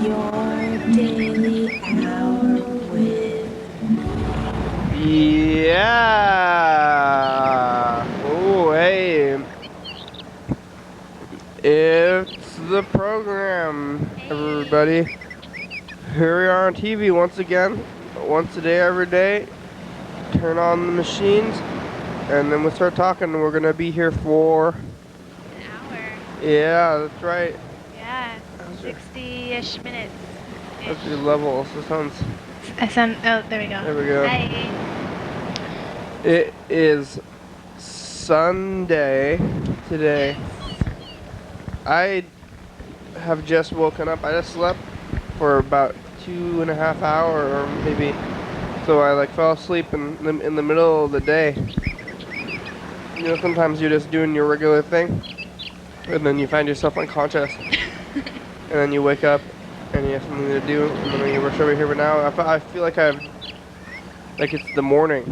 Your daily hour with. Yeah. Oh, hey. It's the program, everybody. Here we are on TV once again. Once a day, every day. Turn on the machines, and then we'll start talking. We're going to be here for... An hour. Yeah, that's right. Yeah, 60-ish minutes. That's your level. So sounds... Oh, there we go. There we go. Hi. It is Sunday today. I have just woken up. I just slept for about 2.5 hours, or maybe. So I fell asleep in the middle of the day. You know, sometimes you're just doing your regular thing, and then you find yourself unconscious, and then you wake up, and you have something to do, and then you rush over here. But now I feel like it's the morning,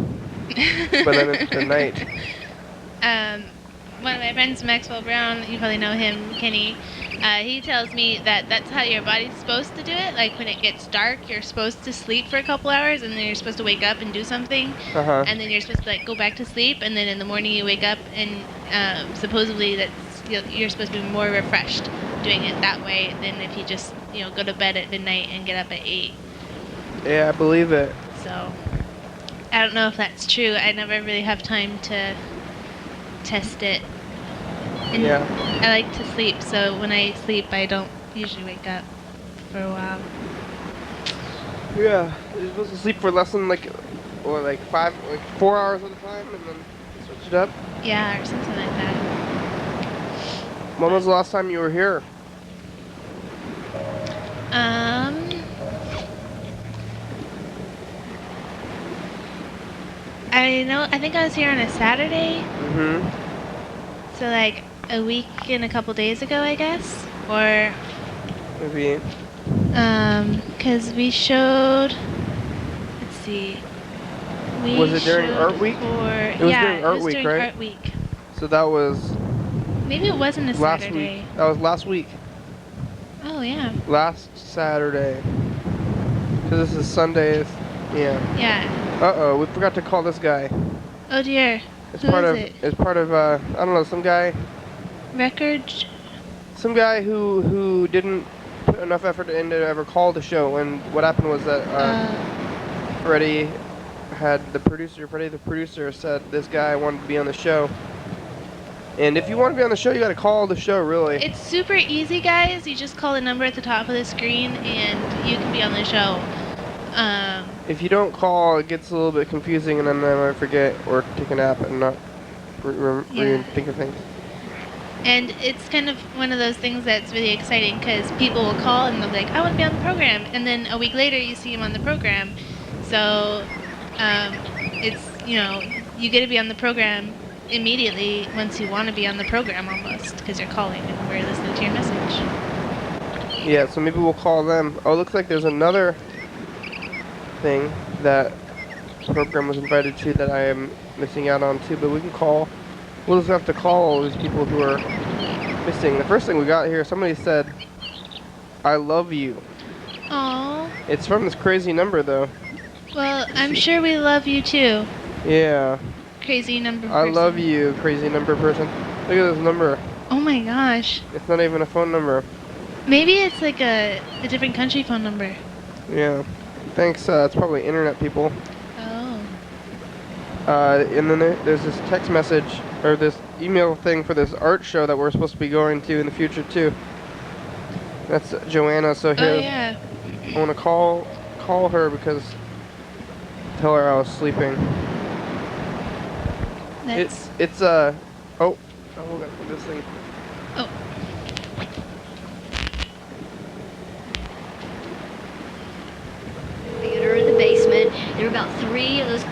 but then it's the night. One of my friends, Maxwell Brown, you probably know him, Kenny. He tells me that that's how your body's supposed to do it. Like when it gets dark, you're supposed to sleep for a couple hours, and then you're supposed to wake up and do something, and then you're supposed to go back to sleep, and then in the morning you wake up, and supposedly you're supposed to be more refreshed doing it that way than if you just go to bed at midnight and get up at 8. Yeah, I believe it. So I don't know if that's true. I never really have time to test it. And yeah. I like to sleep, so when I sleep, I don't usually wake up for a while. Yeah, you're supposed to sleep for less than 4 hours at a time, and then switch it up. Yeah, or something like that. When was the last time you were here? I think I was here on a Saturday. Mm-hmm. So a week and a couple days ago, I guess, or maybe. Because we showed. Let's see. Was it during Art Week? It was during Art Week, right? Art Week. So that was. Maybe it wasn't a last Saturday. Week. That was last week. Oh yeah. Last Saturday. Because this is Sunday. Yeah. Yeah. Uh-oh, we forgot to call this guy. Oh dear. It's part of I don't know, some guy. Record. Some guy who didn't put enough effort in to ever call the show, and what happened was that Freddie the producer said this guy wanted to be on the show. And if you want to be on the show, you got to call the show, really. It's super easy, guys. You just call the number at the top of the screen, and you can be on the show. If you don't call, it gets a little bit confusing, and then I might forget or take a nap and not think of things. And it's kind of one of those things that's really exciting because people will call and they'll be like, I want to be on the program. And then a week later, you see them on the program. So it's, you get to be on the program immediately once you want to be on the program almost because you're calling and we're listening to your message. Yeah, so maybe we'll call them. Oh, it looks like there's another thing that the program was invited to that I am missing out on too, but we can call. We'll just have to call all these people who are missing. The first thing we got here, somebody said, I love you. Aww. It's from this crazy number though. Well, I'm sure we love you too. Yeah. Crazy number I person. love you, crazy number person. Look at this number. Oh my gosh. It's not even a phone number. Maybe it's like a different country phone number. Yeah. Thanks, it's probably internet people. Oh. And then there's this text message, or this email thing for this art show that we're supposed to be going to in the future too. That's Joanna, so here. Oh yeah. I want to call her because tell her I was sleeping. That's... oh, we gotta put this thing. Oh. Theater in the basement. There are about 3 of those,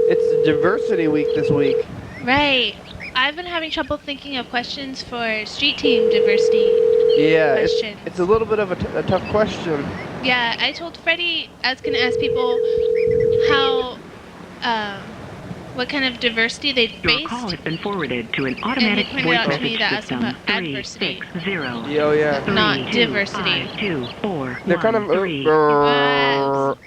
It's diversity week this week. Right. I've been having trouble thinking of questions for street team diversity. Yeah, questions. It's a little bit of a tough question. Yeah, I told Freddie I was going to ask people how what kind of diversity they Your faced. call has been forwarded to an And automatic he pointed voice out to me message that I was talking system. about adversity, 360 Oh yeah. not diversity. 524 They're kind of. 5.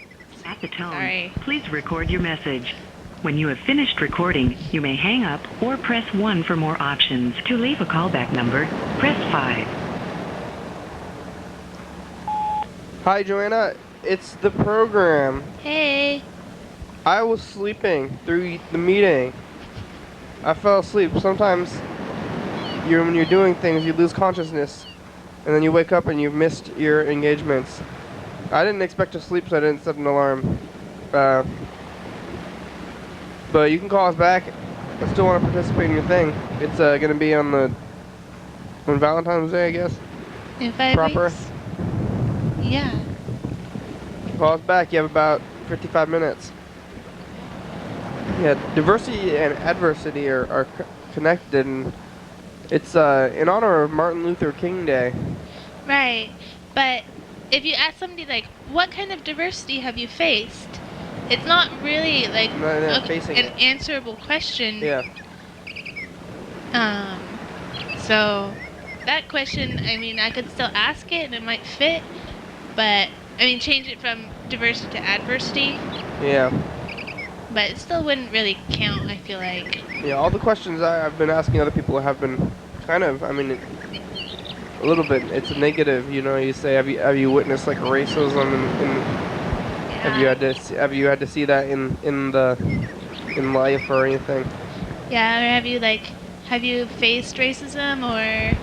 At the tone, Sorry. please record your message. When you have finished recording, you may hang up or press 1 for more options. To leave a callback number, press 5. Hi, Joanna. It's the program. Hey. I was sleeping through the meeting. I fell asleep. Sometimes, when you're doing things, you lose consciousness, and then you wake up and you've missed your engagements. I didn't expect to sleep, so I didn't set an alarm. But you can call us back. I still want to participate in your thing. It's going to be on Valentine's Day, I guess. In 5 Proper. weeks? Yeah. Call us back. You have about 55 minutes. Yeah, diversity and adversity are connected, and it's in honor of Martin Luther King Day. Right. But if you ask somebody, like, what kind of diversity have you faced? It's not really, like, facing an it. answerable question. Yeah. So, that question, I mean, I could still ask it, and it might fit, but, I mean, change it from diversity to adversity. Yeah. But it still wouldn't really count, I feel like. Yeah, all the questions I've been asking other people have been kind of, I mean, a little bit, it's a negative, you know, you say, have you witnessed, like, racism have you had to see that in life or anything? Yeah, or have you faced racism, or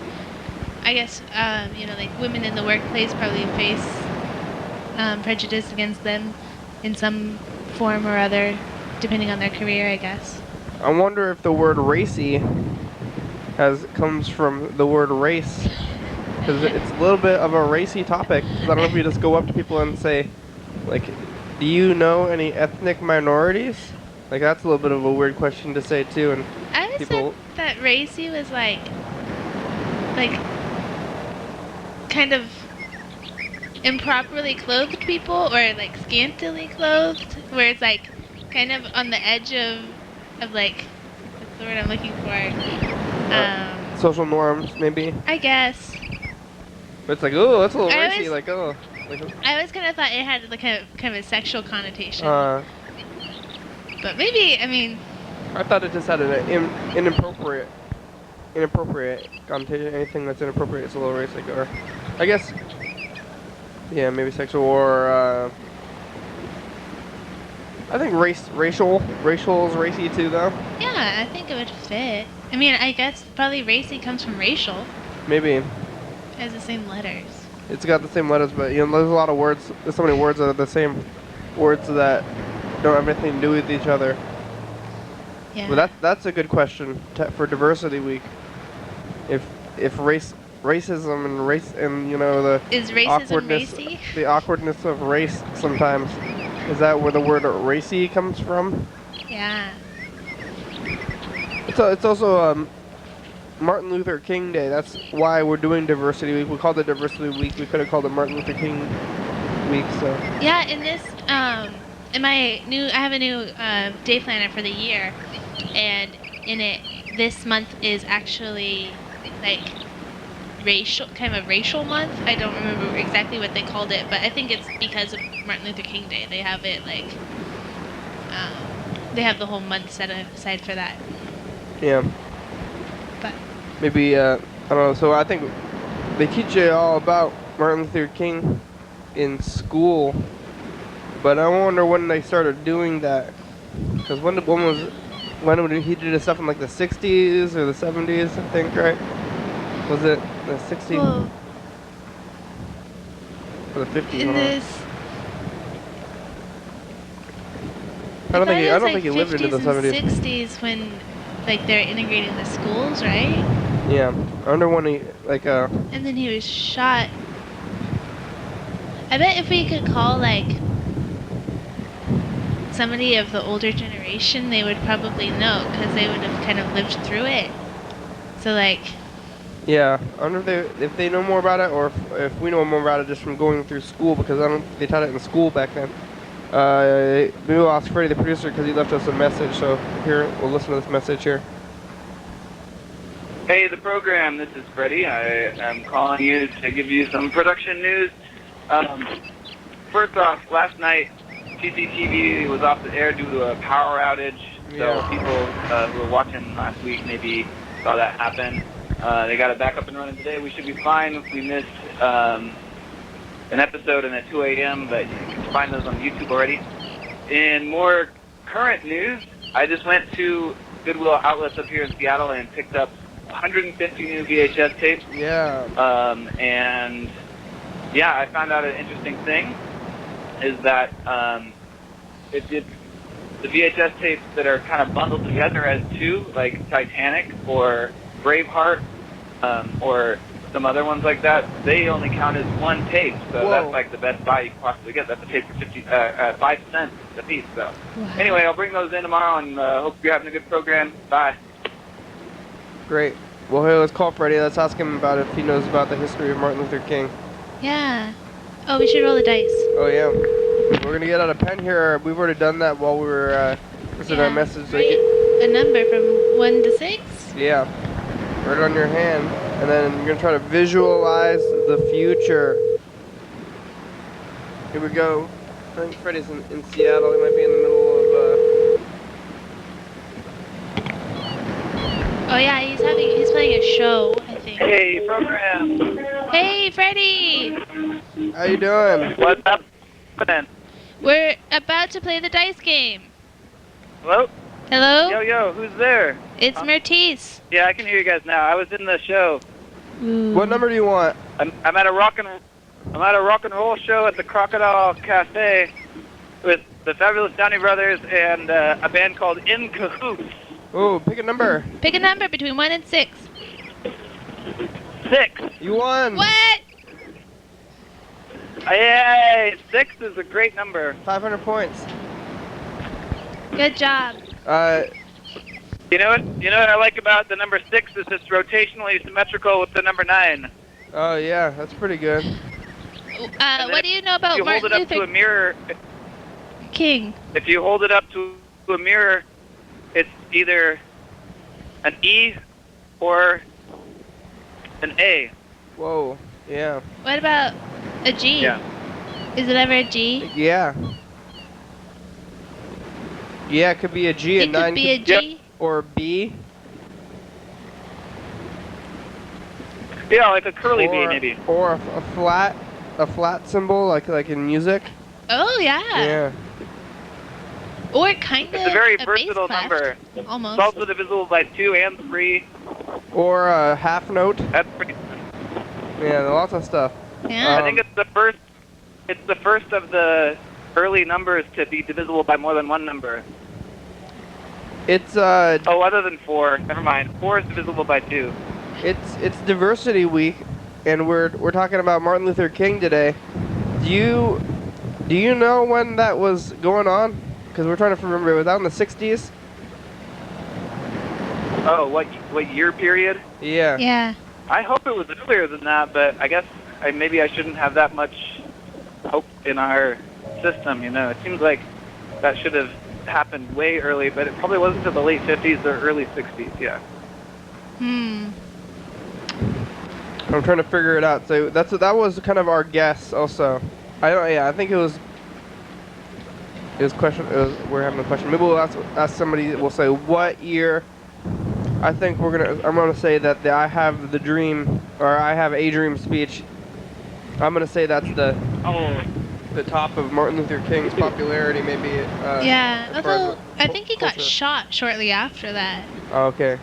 I guess, like women in the workplace probably face prejudice against them in some form or other, depending on their career, I guess. I wonder if the word racy comes from the word race, because it's a little bit of a racy topic. 'Cause I don't know if you just go up to people and say, like, do you know any ethnic minorities? Like, that's a little bit of a weird question to say too, and I always people. thought that racy was like kind of improperly clothed people, or like scantily clothed, where it's like kind of on the edge of like, what's the word I'm looking for? Social norms, maybe. I guess. But it's like, oh, that's a little I racy. always- Like, oh. Like, I always kind of thought it had like kind of a sexual connotation. uh, But maybe, I mean, I thought it just had an inappropriate connotation. Anything that's inappropriate is a little racy. Or, I guess, yeah, maybe sexual or, I think racial is racy too, though. yeah, I think it would fit. I mean, I guess probably racy comes from racial. Maybe. It has the same letters. It's got the same letters, but, you know, there's a lot of words. There's so many words that are the same words that don't have anything to do with each other. Yeah. Well, that's a good question for Diversity Week. If racism and race and, you know, the Is racism awkwardness racy? the awkwardness of race sometimes, is that where the word racy comes from? Yeah. It's also Martin Luther King Day. That's why we're doing Diversity Week. We called it Diversity Week. We could have called it Martin Luther King Week. So Yeah, in this, I have a new day planner for the year, and in it, this month is actually like kind of a racial month. I don't remember exactly what they called it, but I think it's because of Martin Luther King Day. They have it like, they have the whole month set aside for that. yeah, But maybe I don't know. So I think they teach you all about Martin Luther King in school, but I wonder when they started doing that. Because when he did his stuff in like the 60s or the 70s, I think, right? Was it the 60s well, or the 50s? in this, I don't thought it was, think he lived into the 50s 70s. and 60s when like they're integrating the schools, right? Yeah, I wonder when he And then he was shot. I bet if we could call like somebody of the older generation, they would probably know, because they would have kind of lived through it. So like, yeah, I wonder if they know more about it, or if we know more about it just from going through school, because I don't think they taught it in school back then. Maybe we'll ask Freddie, the producer, because he left us a message. So here, we'll listen to this message here. Hey, the program. This is Freddie. I am calling you to give you some production news. First off, last night, TCTV was off the air due to a power outage. So people who were watching last week maybe saw that happen. They got it back up and running today. We should be fine. We missed an episode and at 2 a.m., but you can find those on YouTube already. In more current news, I just went to Goodwill outlets up here in Seattle and picked up 150 new VHS tapes. Yeah. And yeah, I found out an interesting thing is that the VHS tapes that are kind of bundled together as two, like Titanic or Braveheart, or some other ones like that, they only count as one tape. So that's like the best buy you can possibly get. That's a tape for 5 cents a piece. So anyway, I'll bring those in tomorrow and hope you're having a good program. Bye. Great. Well, hey, let's call Freddie. Let's ask him about if he knows about the history of Martin Luther King. Yeah. Oh, we should roll the dice. Oh, yeah. We're going to get out a pen here. We've already done that while we were listening to our message. So a number from 1 to 6? Yeah. Write it on your hand. And then you're going to try to visualize the future. Here we go. I think Freddie's in Seattle. He might be in the middle of... Oh yeah, he's playing a show, I think. Hey, program. Hey, Freddie! How you doing? What's up? We're about to play the dice game. Hello? Hello? Yo, who's there? It's Myrtice. Yeah, I can hear you guys now. I was in the show. Ooh. What number do you want? I'm at a rock and roll show at the Crocodile Cafe with the Fabulous Downey Brothers and a band called In Cahoots. Oh, pick a number. Pick a number between 1 and 6. 6. You won. What? Yay! 6 is a great number. 500 points. Good job. You know what I like about the number 6 is it's rotationally symmetrical with the number 9. Oh yeah, that's pretty good. What do you know about Martin Luther King? If you hold it up to a mirror, King? If you hold it up to a mirror, it's either an E or an A. Whoa, yeah. What about a G? Yeah. Is it ever a G? Yeah. Yeah, it could be a G and 9 could be a G? or a B. Yeah, like a curly B maybe. Or a flat symbol like in music. Oh yeah. Yeah. Or kind of It's a very bass versatile clef. number. Almost. It's also divisible by 2 and 3. Or a half note. That's pretty. Yeah, lots of stuff. Yeah. I think it's the first. It's the first of the early numbers to be divisible by more than one number. It's Oh, other than 4. Never mind. 4 is divisible by 2. It's Diversity Week, and we're talking about Martin Luther King today. Do you know when that was going on? Because we're trying to remember. Was that in the 60s? Oh, what year period? Yeah. Yeah. I hope it was earlier than that, but I guess maybe I shouldn't have that much hope in our system. It seems like that should have happened way early, but it probably wasn't until the late 50s or early 60s. Yeah. I'm trying to figure it out. So that was kind of our guess, also. I think it was. We're having a question. Maybe we'll ask somebody. We'll say what year. I think I'm gonna say that I have the dream, or I have a dream speech. I'm gonna say that's the top of Martin Luther King's popularity, maybe. Yeah. Although I think he got shot shortly after that. Oh, okay.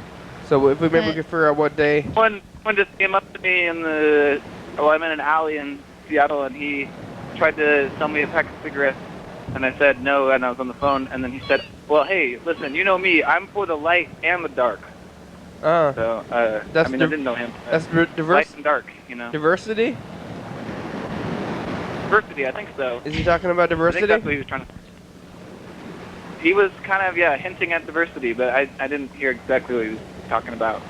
So if we could figure out what day. One just came up to me I'm in an alley in Seattle, and he tried to sell me a pack of cigarettes. And I said no, and I was on the phone, and then he said, well, hey, listen, you know me, I'm for the light and the dark. So, I didn't know him. That's light and dark, Diversity? Diversity, I think so. Is he talking about diversity? I think that's what he was trying to... He was kind of, hinting at diversity, but I didn't hear exactly what he was talking about.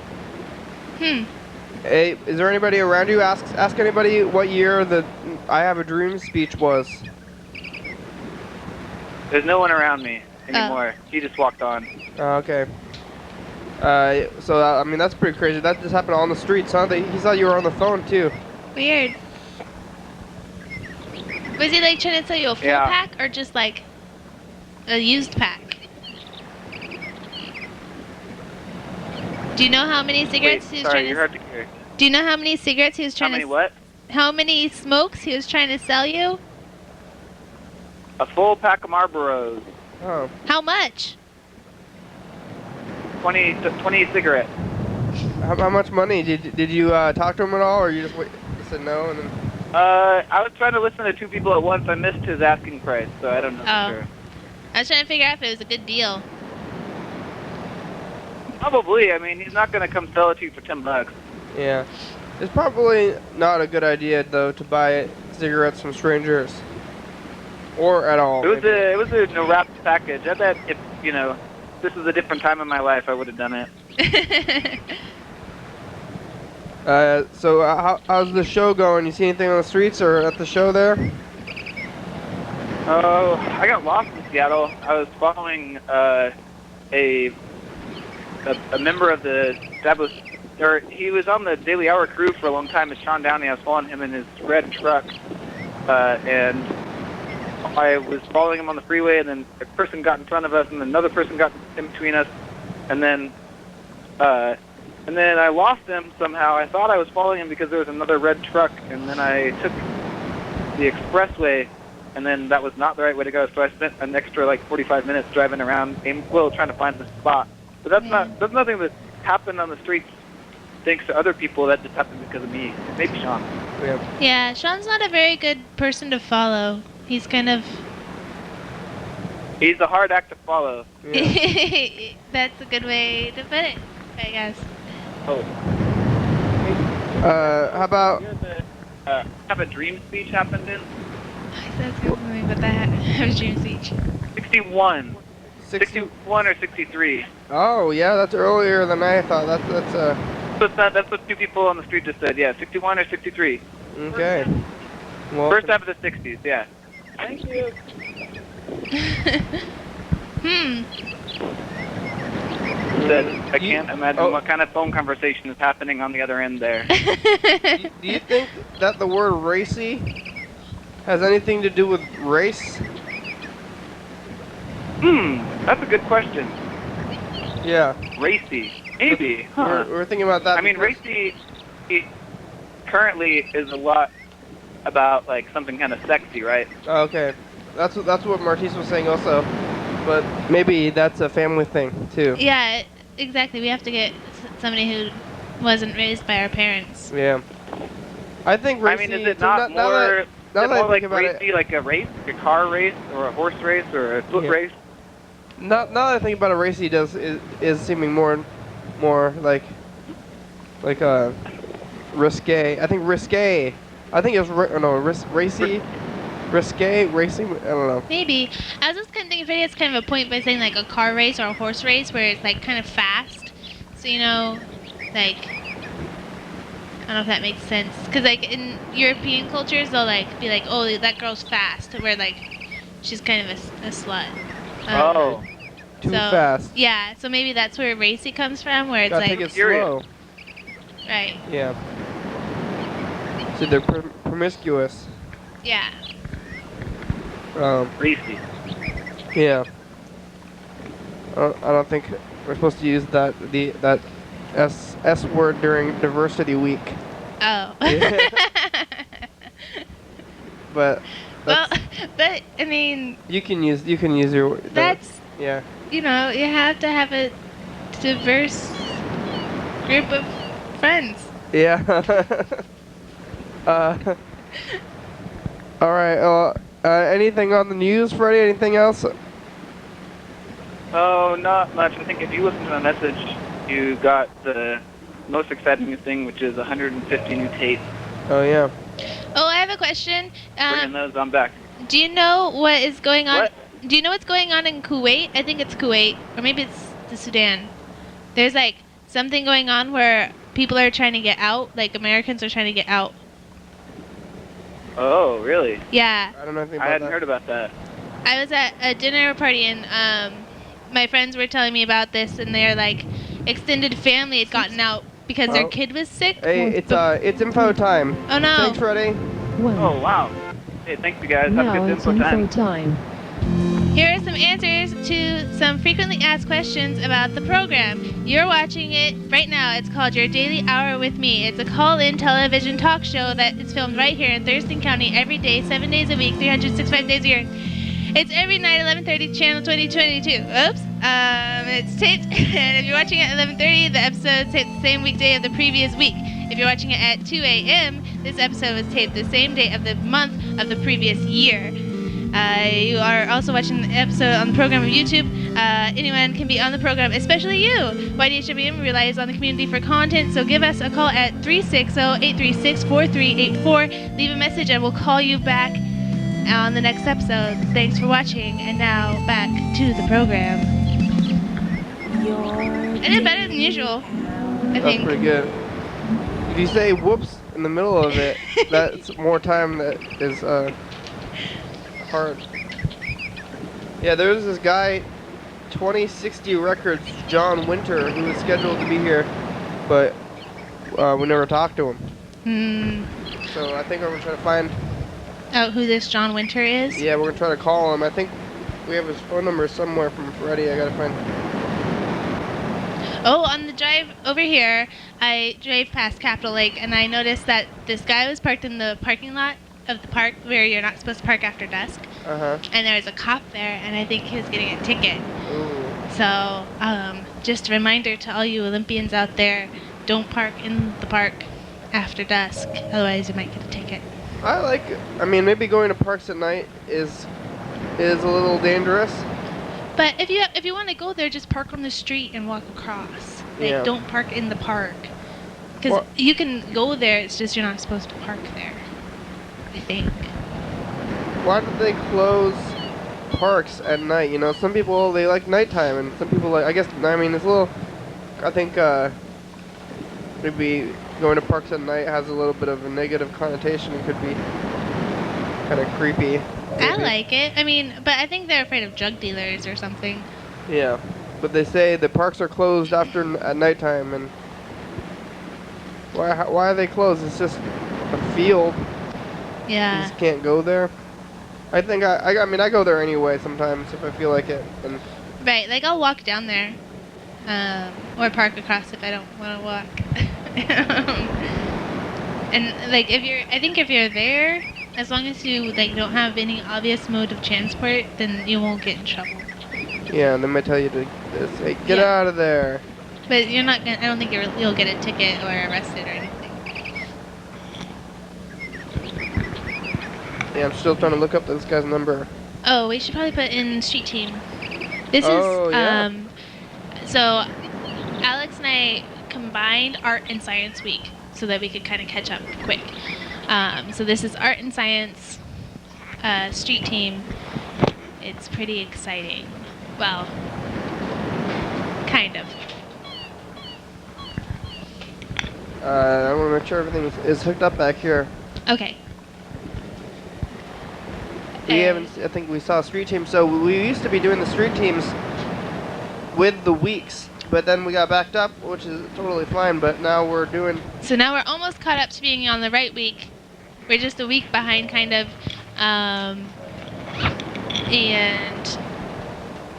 Hey, is there anybody around you? Ask anybody what year the I Have a Dream speech was. There's no one around me anymore. He just walked on. Oh, okay. So, I mean, that's pretty crazy. That just happened on the streets, huh? He thought you were on the phone, too. Weird. Was he like trying to sell you a full pack or just like a used pack? Do you know how many cigarettes he was trying to? Do you know how many cigarettes he was trying to? How many what? How many smokes he was trying to sell you? A full pack of Marlboros. Oh. How much? 20 cigarettes. How much money? Did you talk to him at all, or you just said no and then? I was trying to listen to two people at once. I missed his asking price, so I don't know for sure. I was trying to figure out if it was a good deal. Probably. I mean, he's not going to come sell it to you for $10. Yeah. It's probably not a good idea, though, to buy cigarettes from strangers. Or at all. It was a wrapped package. I bet if, this was a different time in my life, I would have done it. So how's the show going? You see anything on the streets or at the show there? Oh, I got lost in Seattle. I was following a member of the he was on the Daily Hour crew for a long time. It's Sean Downey. I was following him in his red truck, and I was following him on the freeway, and then a person got in front of us, and another person got in between us, and then I lost him somehow. I thought I was following him because there was another red truck, and then I took the expressway, and then that was not the right way to go. So I spent an extra 45 minutes driving around Aimsville trying to find the spot. But that's nothing that happened on the streets thanks to other people. That just happened because of me. Maybe Sean. Yeah, Sean's not a very good person to follow. He's kind of... He's a hard act to follow. Yeah. That's a good way to put it, I guess. Oh. How about... Have a dream speech happened in? That's good for me, but that have a dream speech. 61. 61 or 63. Oh, yeah, that's earlier than I thought. That's what two people on the street just said. Yeah, 61 or 63. Okay. Well, first half of the 60s, yeah. Thank you. I can't imagine what kind of phone conversation is happening on the other end there. Do you think that the word racy has anything to do with race? That's a good question. Yeah. Racy. Maybe. Huh. We're thinking about that. I mean, racy currently is a lot about something kind of sexy, right? Okay. That's what Myrtice was saying also. But maybe that's a family thing too. Yeah, exactly. We have to get somebody who wasn't raised by our parents. Yeah. I think racy... I mean, is it not more like racy, like a race, like a car race, or a horse race, or a foot race? Now that I think about it, racy is seeming more like risque. I think risque. I think it's racy. Risque, racing, I don't know. Maybe. I was just kind of thinking Freddie has kind of a point by saying a car race or a horse race where it's kind of fast. So, I don't know if that makes sense. Because in European cultures, they'll be like, oh, that girl's fast. Where she's kind of a slut. Too fast. Yeah, so maybe that's where racy comes from, where it's take it slow. Right. Yeah. So they're promiscuous. Yeah. Racy. Yeah. I don't think we're supposed to use that S word during Diversity Week. Oh. Yeah. But I mean. You can use your. That's. Yeah. You have to have a diverse group of friends. Yeah. All right. Anything on the news, Freddie? Anything else? Oh, not much. I think if you listen to my message, you got the most exciting thing, which is 150 new tapes. Oh, yeah. Oh, I have a question. Bringing those on back. Do you know what is going on? What? Do you know what's going on in Kuwait? I think it's Kuwait, or maybe it's the Sudan. There's something going on where people are trying to get out, Americans are trying to get out. Oh, really? Yeah. I don't know anything about I hadn't heard about that. I was at a dinner party and my friends were telling me about this, and their like extended family had gotten out because their kid was sick. Hey, it's info time. Oh no! Thanks, Freddie. Oh, wow. Hey, thanks, you guys. Have a Now good it's info time. Here are some answers to some frequently asked questions about the program. You're watching it right now. It's called Your Daily Hour with Me. It's a call-in television talk show that is filmed right here in Thurston County every day, 7 days a week, 365 days a year. It's every night, 11:30, channel 2022. Oops. It's taped, and if you're watching it at 11:30, the episode's taped the same weekday of the previous week. If you're watching it at 2 a.m., this episode was taped the same day of the month of the previous year. You are also watching the episode on the program of YouTube. Anyone can be on the program, especially you. YDHWM relies on the community for content, so give us a call at 360-836-4384. Leave a message and we'll call you back on the next episode. Thanks for watching, and now back to the program. I did better than usual, I think. That's pretty good. If you say whoops in the middle of it, that's more time that is hard. Yeah, there was this guy, 2060 Records, John Winter, who was scheduled to be here, but we never talked to him. So I think we're gonna try to find. Oh, who this John Winter is? Yeah, we're gonna try to call him. I think we have his phone number somewhere from Freddie. I gotta find. Oh, on the drive over here, I drove past Capitol Lake, and I noticed that this guy was parked in the parking lot of the park where you're not supposed to park after dusk. And there was a cop there, and I think he was getting a ticket. Ooh. So, just a reminder to all you Olympians out there, don't park in the park after dusk, otherwise you might get a ticket. I mean, maybe going to parks at night is a little dangerous. But if you want to go there, just park on the street and walk across. Like, Yeah. don't park in the park. Because you can go there, it's just you're not supposed to park there, I think. Why did they close parks at night? You know, some people, they like nighttime, and some people like, I guess, I mean, it's a little, I think, maybe going to parks at night has a little bit of a negative connotation. It could be kind of creepy. I like it. I mean, but I think they're afraid of drug dealers or something. Yeah, but they say the parks are closed at nighttime, and why are they closed? It's just a field. You Yeah. just can't go there. I think I mean, I go there anyway sometimes if I feel like it. And Right, like I'll walk down there. Or park across if I don't want to walk. And like I think if you're there, as long as you like don't have any obvious mode of transport, then you won't get in trouble. yeah, they might tell you to say, get out of there. But you're not gonna. I don't think you'll get a ticket or arrested or anything. Yeah, I'm still trying to look up this guy's number. Oh, we should probably put in street team. This Yeah. So Alex and I combined art and science week so that we could kind of catch up quick. So this is art and science street team. It's pretty exciting. Well, kind of. I want to make sure everything is hooked up back here. Okay. I think we saw street teams. So we used to be doing the street teams with the weeks, but then we got backed up, which is totally fine. But now we're doing. So now we're almost caught up to being on the right week. We're just a week behind, kind of. And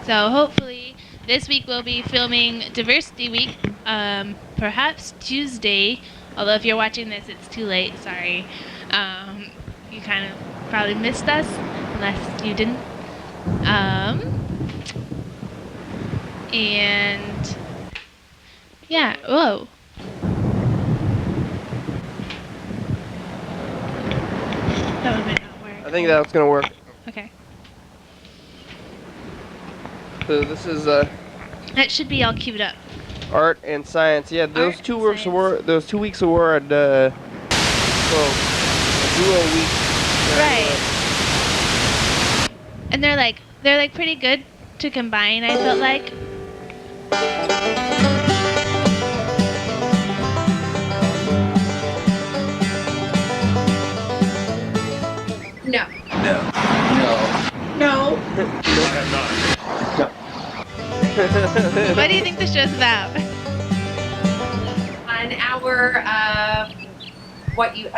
so hopefully this week we'll be filming Diversity Week, perhaps Tuesday. Although if you're watching this, it's too late. Sorry. You kind of probably missed us, unless you didn't. And yeah. Whoa. That one might not work. I think that's gonna work. Okay. So this is That should be all queued up. art and science. Yeah, those Art two and weeks science. were those 2 weeks were at a duo week. Right. And they're like pretty good to combine, I felt like. No. No. No. What do you think the show's about? An hour of what you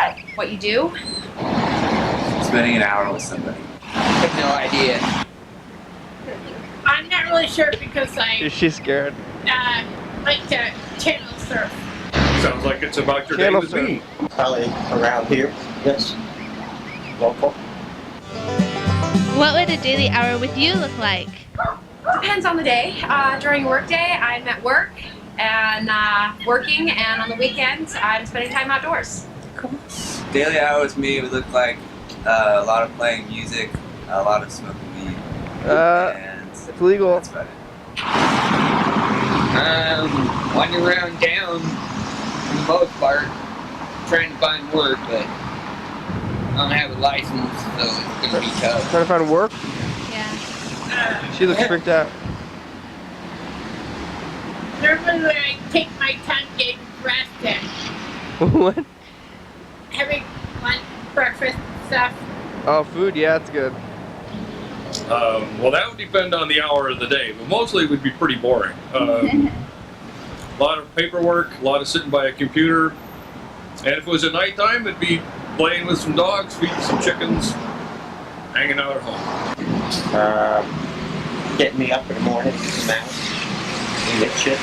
do. Spending an hour with somebody. I have no idea. I'm not really sure because Is she scared? like to channel surf. Sounds like it's about your Channel day with surf. me. Probably around here. Yes. Local. What would a daily hour with you look like? Depends on the day. During work day, I'm at work and working, and on the weekends, I'm spending time outdoors. Daily hour with me would look like a lot of playing music, a lot of smoking weed, and It's legal. that's about it. Wandering around town for the most part, trying to find work, but I don't have a license, so it's gonna be tough. Trying to find work? Yeah. She looks freaked out. Normally when I take my time getting dressed and What? having lunch, breakfast and stuff. Oh, food, yeah, it's good. Well, that would depend on the hour of the day, but mostly it would be pretty boring. A lot of paperwork, a lot of sitting by a computer, and if it was at nighttime, it'd be playing with some dogs, feeding some chickens, hanging out at home. Getting me up in the morning, smash, and get shit.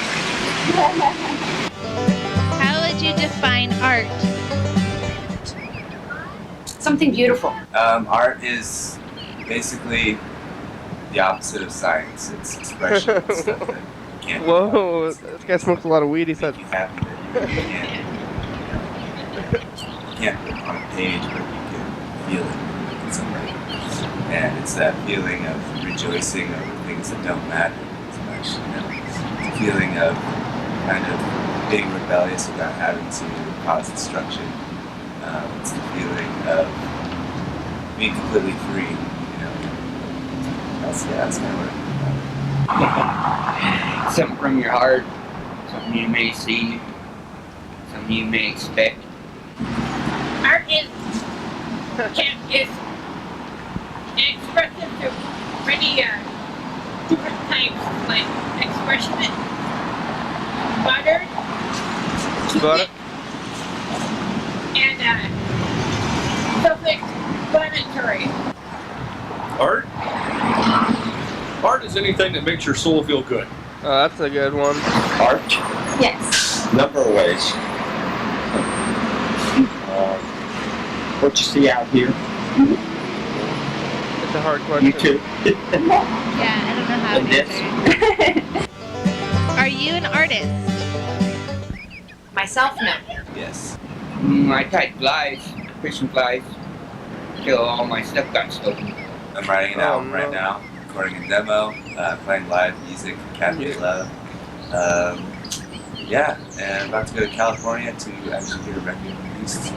How would you define art? Something beautiful. Art is basically the opposite of science. It's expression. It's stuff that you can't do. Whoa, this guy smokes a lot of weed, he said. Make you happy that you can't put it on a page, but you can feel it in some way. And it's that feeling of rejoicing over things that don't matter as much. You know? It's a feeling of kind of being rebellious without having to cause destruction. It's the feeling of being completely free. You know, that's kind of what. Something from your heart, something you may see, something you may expect. Art is an expression of many different types, like expressionist, modern, Got it? and self-explanatory. Art? Art is anything that makes your soul feel good. Oh, that's a good one. Art, Yes. number of ways. What you see out here, It's a hard question. you too. Yeah, I don't know how And to this. answer. Are you an artist? Myself, no. Yes. I tied flies, fishing flies, till all my stuff got stolen. I'm writing an Oh, album right no. now, recording a demo, playing live music, Cafe Love. Yeah, and about to go to California to actually get a record released.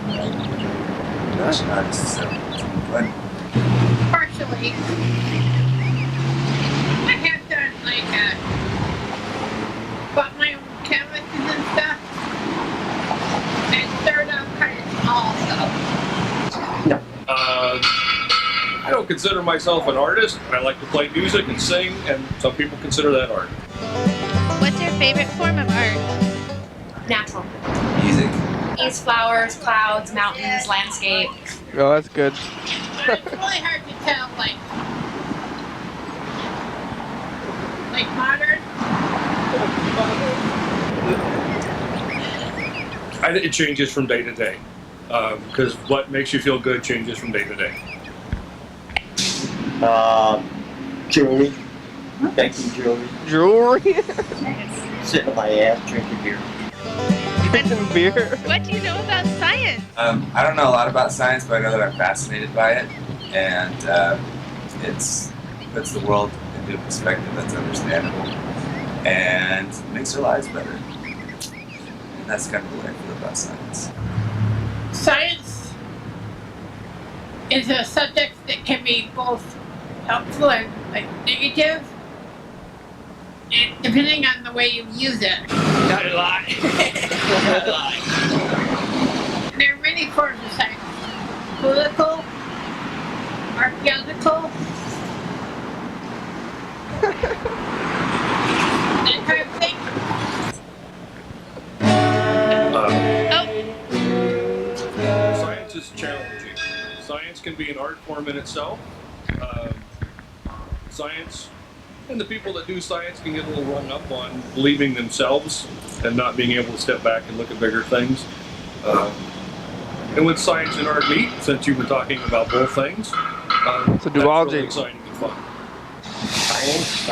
Production artist, so it's gonna be fun. Partially. I have done like bought my own canvases and stuff. And started out kind of small, so. I don't consider myself an artist. I like to play music and sing, and some people consider that art. What's your favorite form of art? Natural. Music. These flowers, clouds, mountains, landscape. Oh, that's good. But it's really hard to tell, like modern. I think it changes from day to day, because what makes you feel good changes from day to day. Jewelry, banking jewelry, Jewelry? sitting on my ass, drinking beer. Drinking beer? What do you know about science? I don't know a lot about science, but I know that I'm fascinated by it, and it puts the world into a perspective that's understandable, and makes our lives better. And that's kind of the way I feel about science. Science is a subject that can be both helpful and like negative, and depending on the way you use it. Not a lot. Not a lot. There are many forms of science: political, archaeological, science is challenging. Science can be an art form in itself. Science, and the people that do science can get a little rung up on believing themselves and not being able to step back and look at bigger things. And with science and art meet, since you were talking about both things, so duology. Really exciting and fun. Science,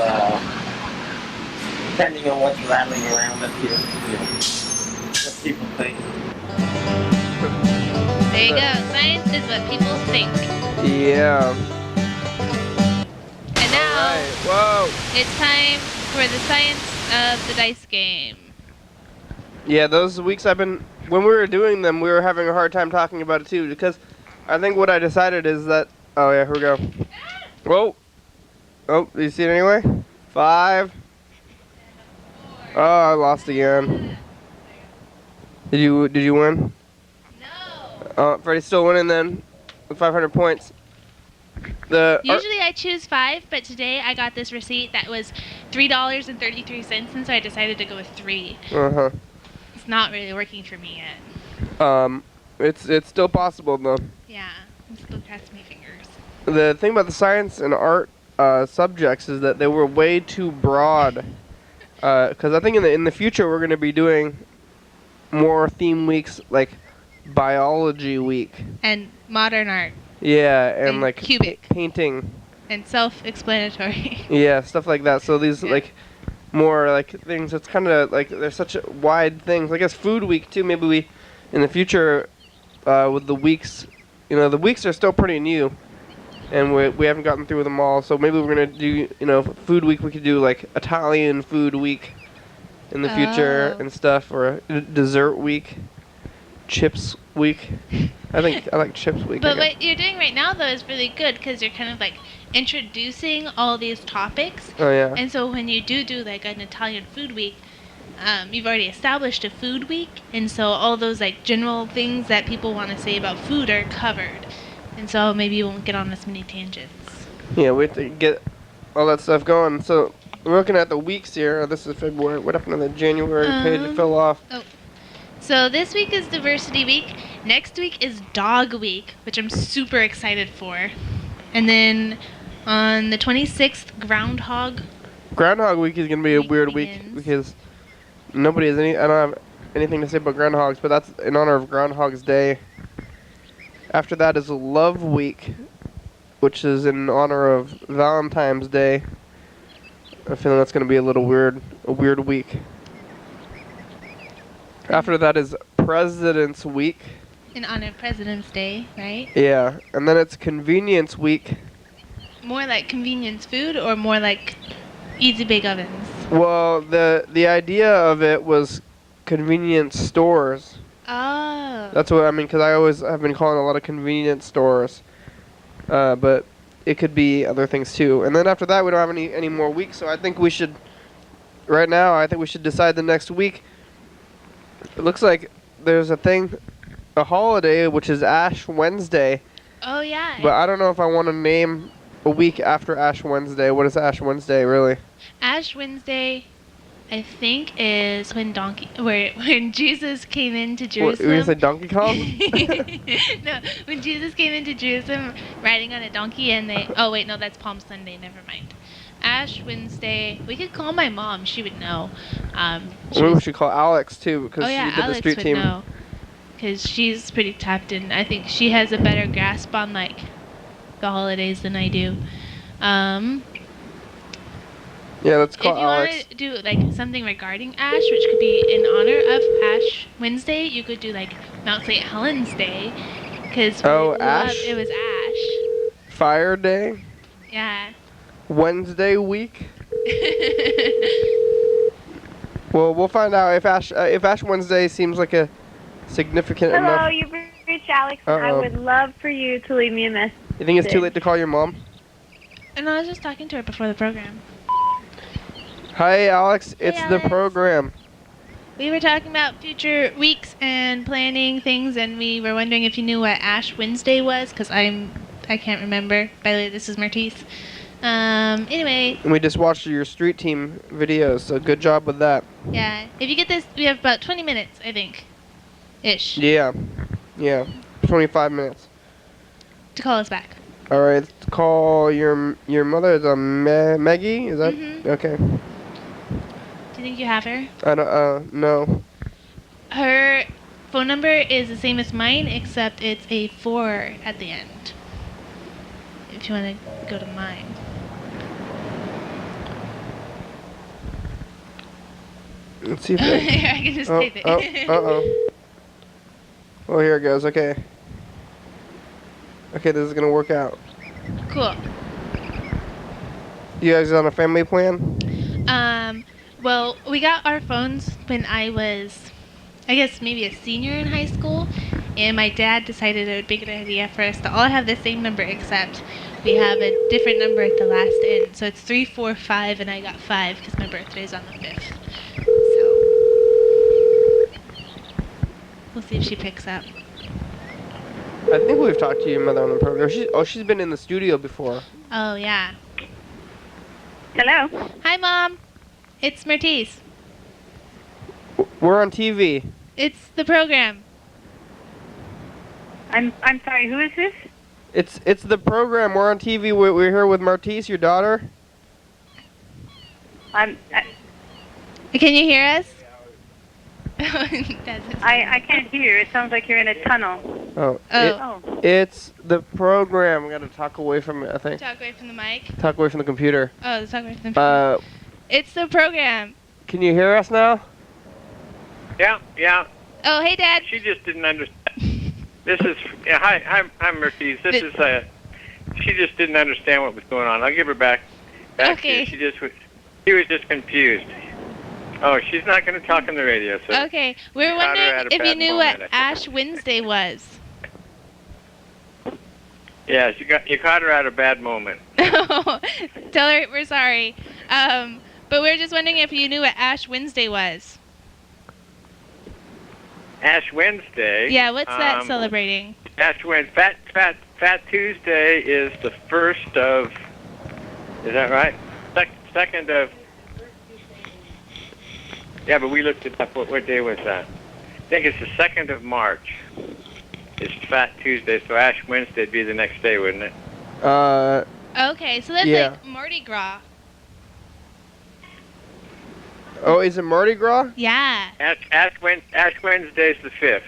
depending on what's rattling around up here, what people think. There you go. Science is what people think. Yeah. And now, right. Whoa. It's time for the science of the dice game. Yeah, those weeks when we were doing them, we were having a hard time talking about it too, because I think what I decided is that, oh yeah, here we go. Whoa. Oh, do you see it anyway? 5. Oh, I lost again. Did you win? No. Freddie's still winning then, with 500 points. Usually I choose 5, but today I got this receipt that was $3.33, and so I decided to go with 3. Uh-huh. It's not really working for me yet. It's still possible though. Yeah, I'm still crossing my fingers. The thing about the science and art subjects is that they were way too broad. Because I think in the future we're going to be doing more theme weeks, like biology week. And modern art. Yeah, and like cubic. Painting. And self-explanatory. Yeah, stuff like that. So these like more like things. It's kind of like there's such wide things. I guess food week too. Maybe we in the future with the weeks. You know, the weeks are still pretty new, and we haven't gotten through them all. So maybe we're gonna do food week. We could do like Italian food week in the future and stuff, or dessert week, chips week. I like chips week. But what you're doing right now, though, is really good because you're kind of like introducing all these topics. Oh, yeah. And so when you do like an Italian food week, you've already established a food week. And so all those like general things that people want to say about food are covered. And so maybe you won't get on as many tangents. Yeah, we have to get all that stuff going. So we're looking at the weeks here. This is February. What happened on the January page? It fell off. Oh. So this week is Diversity Week. Next week is Dog Week, which I'm super excited for. And then on the 26th, Groundhog Week is going to be a weird week because nobody has I don't have anything to say about groundhogs, but that's in honor of Groundhog's Day. After that is Love Week, which is in honor of Valentine's Day. I feel that's going to be a weird week. After that is President's Week. in honor of President's Day, right? Yeah, and then it's Convenience Week. More like convenience food or more like easy bake ovens? Well, the idea of it was convenience stores. Oh. That's what I mean, because I always have been calling a lot of convenience stores. But it could be other things too. And then after that, we don't have any more weeks, so I think we should, right now, I think we should decide the next week. It looks like there's a holiday, which is Ash Wednesday. Oh, yeah. But I don't know if I want to name a week after Ash Wednesday. What is Ash Wednesday, really? Ash Wednesday, I think, is when Jesus came into Jerusalem. Were you say Donkey Kong? No, when Jesus came into Jerusalem riding on a donkey and they... Oh, wait, no, that's Palm Sunday. Never mind. Ash Wednesday. We could call my mom. She would know. Maybe we should call Alex, too, because she did the street team. Know, because she's pretty tapped in. I think she has a better grasp on, like, the holidays than I do. Yeah, let's call Alex. If you want to do like something regarding Ash, which could be in honor of Ash Wednesday, you could do like Mount St. Helens Day, because Ash? It was Ash. Fire Day. Yeah. Wednesday week. Well, we'll find out if Ash Wednesday seems like a significant enough. Hello, you've reached Alex. And I would love for you to leave me a message. You think it's too late to call your mom? And I was just talking to her before the program. Hi, Alex. It's Alex. the program. We were talking about future weeks and planning things, and we were wondering if you knew what Ash Wednesday was, because I can't remember. By the way, this is Myrtice. Anyway. We just watched your street team videos, so good job with that. Yeah. If you get this, we have about 20 minutes, I think. Ish. Yeah. Yeah. 25 minutes. To call us back. All right, let's call your mother. Is Maggie? Is that okay? Do you think you have her? I don't. No. Her phone number is the same as mine, except it's a 4 at the end. If you want to go to mine. Let's see if I can just tape it. Oh, here it goes. Okay. Okay, this is gonna work out. Cool. You guys on a family plan? Well, we got our phones when I was, I guess, maybe a senior in high school, and my dad decided it would be a good idea for us to all have the same number, except we have a different number at the last end. So it's 345, and I got 5 because my birthday's on the 5th. So we'll see if she picks up. I think we've talked to your mother on the program. She's been in the studio before. Oh yeah. Hello. Hi, Mom. It's Myrtice. We're on TV. It's the program. I'm sorry. Who is this? It's the program. We're on TV. We're here with Myrtice, your daughter. Can you hear us? I can't hear. It sounds like you're in a tunnel. It's the program. We gotta talk away from it, I think. Talk away from the mic? Talk away from the computer. Oh, talk away from the computer. It's the program. Can you hear us now? Yeah. Oh, hey, Dad. She just didn't understand. This is, hi, I'm Myrtice. This is, she just didn't understand what was going on. I'll give her back okay. to you. She was just confused. Oh, she's not going to talk on the radio. So okay, we're wondering if you knew what Ash Wednesday was. Yeah, you caught her at a bad moment. Tell her we're sorry. But we're just wondering if you knew what Ash Wednesday was. Ash Wednesday? Yeah, what's that celebrating? Ash Wednesday. Fat Tuesday is the first of, is that right? Second of, yeah, but we looked it up. What day was that? I think it's the 2nd of March. It's Fat Tuesday, so Ash Wednesday would be the next day, wouldn't it? Okay, so that's like Mardi Gras. Oh, is it Mardi Gras? Yeah. Ash Wednesday's the 5th.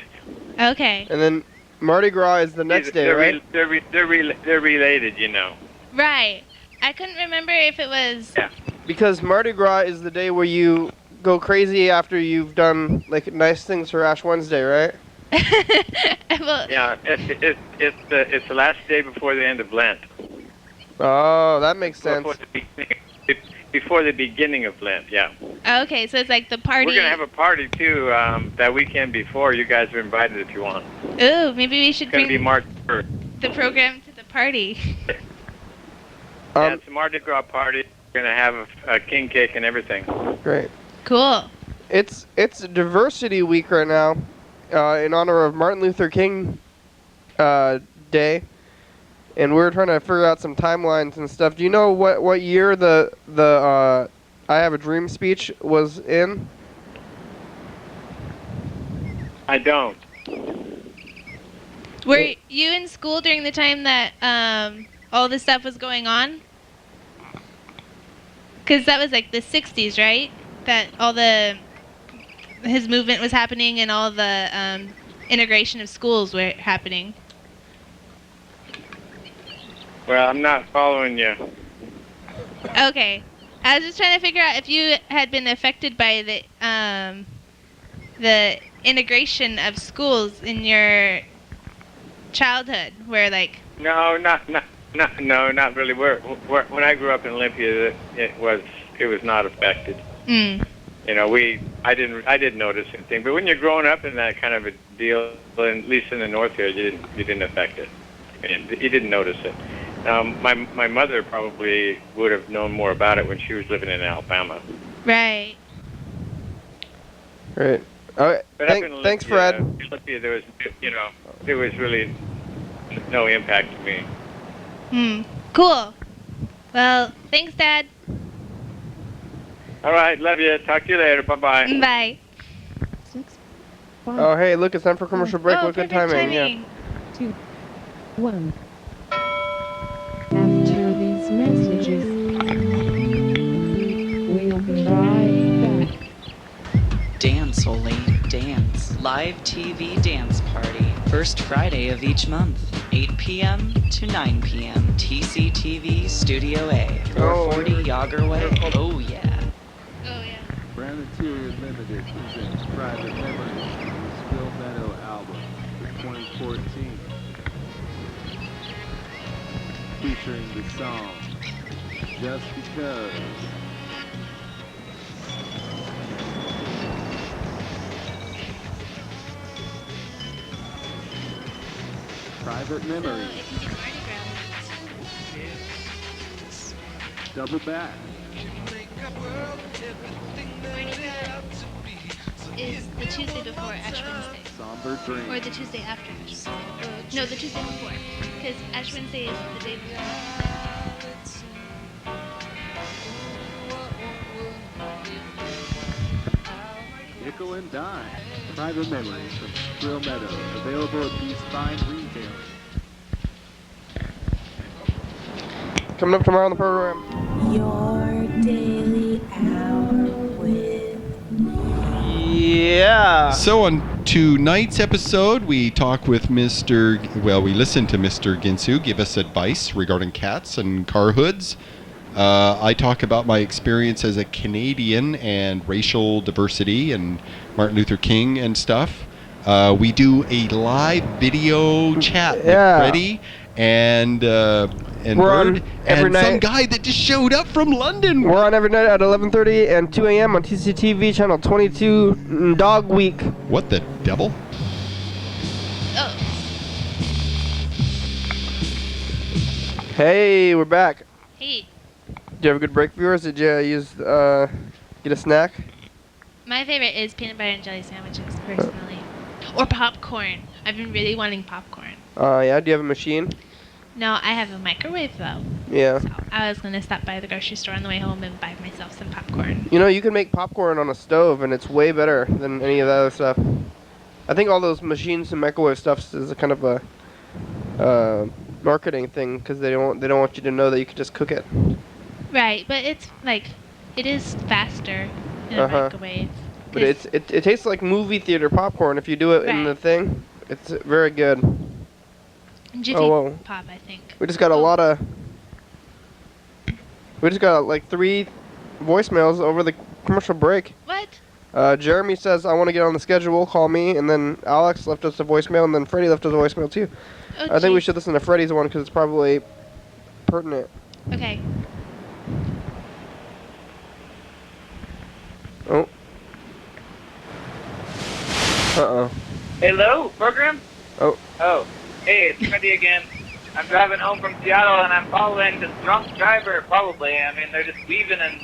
Okay. And then Mardi Gras is the next day, right? They're related, you know. Right. I couldn't remember if it was... Yeah. Because Mardi Gras is the day where you go crazy after you've done like nice things for Ash Wednesday, right? Well, yeah, it's the last day before the end of Lent. Oh, that makes sense. Before the beginning of Lent, yeah. Okay, so it's like the party. We're gonna have a party too that weekend before. You guys are invited if you want. Ooh, maybe we should bring be March 1st. The program to the party. Yeah, it's a Mardi Gras party. We're gonna have a king cake and everything. Great. Cool. It's Diversity Week right now, in honor of Martin Luther King Day, and we're trying to figure out some timelines and stuff. Do you know what year the I Have a Dream speech was in? I don't. Were you in school during the time that all this stuff was going on? Because that was like the 60s, right? That all his movement was happening and all the integration of schools were happening. Well, I'm not following you. Okay. I was just trying to figure out if you had been affected by the integration of schools in your childhood, where like... No, not really. When I grew up in Olympia, it was not affected. Mm. You know, I didn't notice anything. But when you're growing up in that kind of a deal, at least in the north here, you didn't affect it. You didn't notice it. My mother probably would have known more about it when she was living in Alabama. Right. Right. Okay. But Thanks, Fred. Olympia, there was really no impact to me. Cool. Well, thanks, Dad. All right, love you. Talk to you later. Bye-bye. Bye. Oh, hey, look, it's time for commercial break. What good timing. Yeah. 2, 1. After these messages, we'll be right back. Dance, Ole, dance. Live TV dance party. First Friday of each month, 8 p.m. to 9 p.m. TCTV Studio A, 440 Yager Way. Oh, yeah. Brown Interior Limited presents Private Memories from the Spill Meadow album for 2014. Featuring the song, Just Because. Private Memories. Double back. Is the Tuesday before Ash Wednesday. Somber Dream. Or the Tuesday after Ash Wednesday. No, the Tuesday before. Because Ash Wednesday is the day before. Nickel and Dime. Private Memories from Spill Meadow. Available at these fine retailers. Coming up tomorrow on the program. Your daily hour with Yeah. So on tonight's episode, we talk with we listen to Mr. Ginsu give us advice regarding cats and car hoods. I talk about my experience as a Canadian and racial diversity and Martin Luther King and stuff. We do a live video chat with Freddie and we're Bird on every and night. some guy that just showed up from London. We're on every night at 11:30 and 2 a.m. on TCTV channel 22 Dog Week. What the devil? Oh. Hey, we're back. Hey. Did you have a good break, viewers? Did you get a snack? My favorite is peanut butter and jelly sandwiches, personally. Or popcorn. I've been really wanting popcorn. Yeah. Do you have a machine? No, I have a microwave, though. Yeah. So I was going to stop by the grocery store on the way home and buy myself some popcorn. You know, you can make popcorn on a stove, and it's way better than any of that other stuff. I think all those machines and microwave stuff is a kind of a marketing thing because they don't want you to know that you can just cook it. Right, but it's like it is faster in a microwave. But it tastes like movie theater popcorn if you do it in the thing. It's very good. Jiffy Pop, I think. We just got a lot of. We just got like 3 voicemails over the commercial break. What? Jeremy says, I want to get on the schedule, call me. And then Alex left us a voicemail, and then Freddie left us a voicemail too. Oh, I think we should listen to Freddie's one because it's probably pertinent. Okay. Oh. Uh-oh. Hello, program? Oh. Oh. Hey, it's Freddie again. I'm driving home from Seattle, and I'm following this drunk driver, probably. I mean, they're just weaving and